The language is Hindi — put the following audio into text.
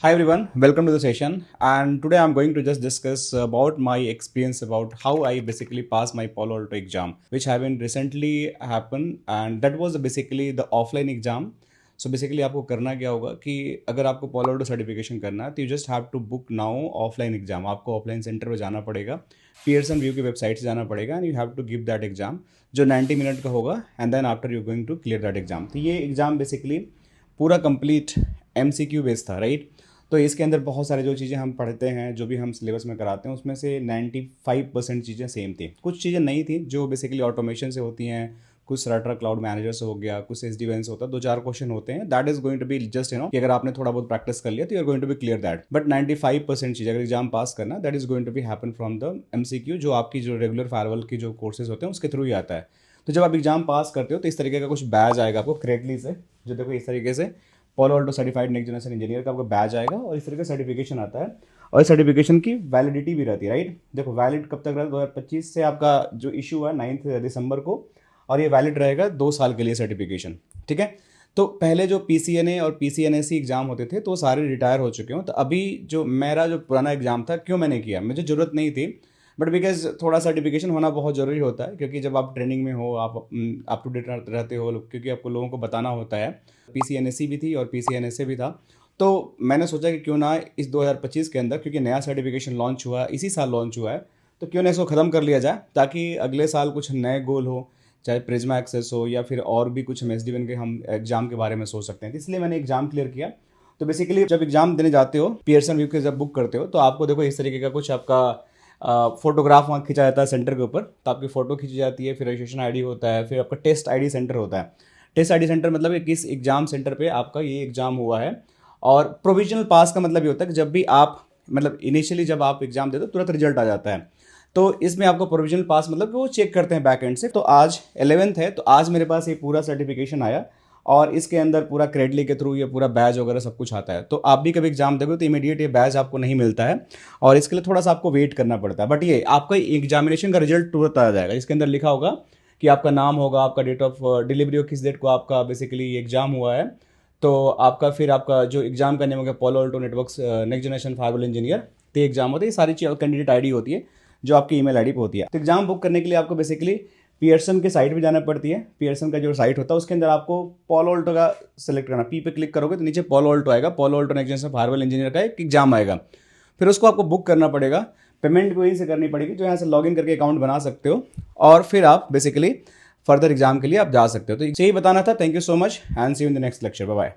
Hi everyone, welcome to the session. And today I'm going to just discuss about my experience about how I basically passed my Palo Alto exam, which happened recently happened, and that was basically the offline exam. So basically आपको करना क्या होगा कि अगर आपको Palo Alto सर्टिफिकेशन करना है तो you just have to book now offline exam. आपको ऑफलाइन सेंटर पे जाना पड़ेगा, पियर्सन व्यू की वेबसाइट से जाना पड़ेगा and you have to give that exam जो 90 मिनट का होगा and then after you going to clear that exam. तो ये एग्जाम बेसिकली पूरा कंप्लीट MCQ बेस्ड था, राइट. तो इसके अंदर बहुत सारे जो चीज़ें हम पढ़ते हैं, जो भी हम सिलेबस में कराते हैं, उसमें से 95% चीज़ें सेम थी. कुछ चीज़ें नई थी जो बेसिकली ऑटोमेशन से होती हैं, कुछ सराटा क्लाउड मैनेजर से हो गया, कुछ SDN से होता है, 2-4 क्वेश्चन होते हैं. That is going to be just कि अगर आपने थोड़ा बहुत प्रैक्टिस कर लिया तो you are going to be clear that. But 95% चीज़ अगर एग्जाम पास करना, that is going to be happen from the MCQ, जो आपकी जो रेगुलर फायरवॉल की जो कोर्सेज होते हैं उसके थ्रू ही आता है. तो जब आप एग्जाम पास करते हो तो इस तरीके का कुछ बैज आएगा आपको करेक्टली से, जो देखो इस तरीके से Palo Alto certified next generation engineer का आपको बैच आएगा और इस तरह का सर्टिफिकेशन आता है. और इस सर्टिफिकेशन की वैलिडिटी भी रहती है, राइट. देखो वैलिड कब तक रहता है, 2025 से आपका जो इशू है 9 दिसंबर को, और ये वैलिड रहेगा 2 साल के लिए सर्टिफिकेशन, ठीक है. तो पहले जो PCNA और PCNSE एग्जाम होते थे तो सारे रिटायर हो चुके हों. तो अभी जो मेरा जो पुराना एग्जाम था, क्यों मैंने किया, मुझे ज़रूरत नहीं थी, बट बिकॉज थोड़ा सर्टिफिकेशन होना बहुत ज़रूरी होता है, क्योंकि जब आप ट्रेनिंग में हो, आप अप टू डेट रहते हो, क्योंकि आपको लोगों को बताना होता है. PCNSE भी थी और PCNSA भी था. तो मैंने सोचा कि क्यों ना इस 2025 के अंदर, क्योंकि नया सर्टिफिकेशन लॉन्च हुआ है, इसी साल लॉन्च हुआ है, तो क्यों ना इसको ख़त्म कर लिया जाए ताकि अगले साल कुछ नए गोल हो, चाहे प्रिज्मा एक्सेस हो या फिर और भी कुछ SDN के हम एग्जाम के बारे में सोच सकते हैं. तो इसलिए मैंने एग्जाम क्लियर किया. तो बेसिकली जब एग्जाम देने जाते हो, पियर्सन व्यू के जब बुक करते हो, तो आपको देखो इस तरीके का कुछ आपका फोटोग्राफ वहाँ खींचा जाता है सेंटर के ऊपर. तो आपकी फ़ोटो खींची जाती है, फिर रजिस्ट्रेशन ID होता है, फिर आपका टेस्ट ID सेंटर होता है. टेस्ट ID सेंटर मतलब कि किस एग्ज़ाम सेंटर पे आपका ये एग्ज़ाम हुआ है. और प्रोविजनल पास का मतलब ये होता है कि जब भी आप मतलब इनिशियली जब आप एग्ज़ाम देते हो तुरंत रिजल्ट आ जाता है. तो इसमें आपको प्रोविजनल पास मतलब कि वो चेक करते हैं बैक एंड से. तो आज 11th है, तो आज मेरे पास ये पूरा सर्टिफिकेशन आया और इसके अंदर पूरा क्रेडली के थ्रू ये पूरा बैज वगैरह सब कुछ आता है. तो आप भी कभी एग्जाम दोगे तो इमीडिएट ये बैज आपको नहीं मिलता है और इसके लिए थोड़ा सा आपको वेट करना पड़ता है. बट ये आपका एग्जामिनेशन का रिजल्ट तुरंत आ जाएगा. इसके अंदर लिखा होगा कि आपका नाम होगा, आपका डेट ऑफ डिलीवरी हो, किस डेट को आपका बेसिकली एग्जाम हुआ है. तो आपका फिर आपका जो एग्जाम करने में Palo Alto networks next generation firewall engineer तो एग्जाम होता है. ये सारी चीज़ कैंडिडेट ID होती है जो आपकी ईमेल ID पे होती है. तो एग्जाम बुक करने के लिए आपको बेसिकली पियर्सन के साइट पे जाना पड़ती है. पियर्सन का जो साइट होता है उसके अंदर आपको Palo Alto का सेलेक्ट करना. P पे क्लिक करोगे तो नीचे Palo Alto आएगा. Palo Alto next generation firewall engineer का एक एग्जाम आएगा. फिर उसको आपको बुक करना पड़ेगा. पेमेंट भी वहीं से करनी पड़ेगी, जो यहाँ से लॉगिन करके अकाउंट बना सकते हो और फिर आप बेसिकली फर्दर एग्जाम के लिए आप जा सकते हो. तो यही बताना था. Thank you so much and see you in the next lecture. Bye bye.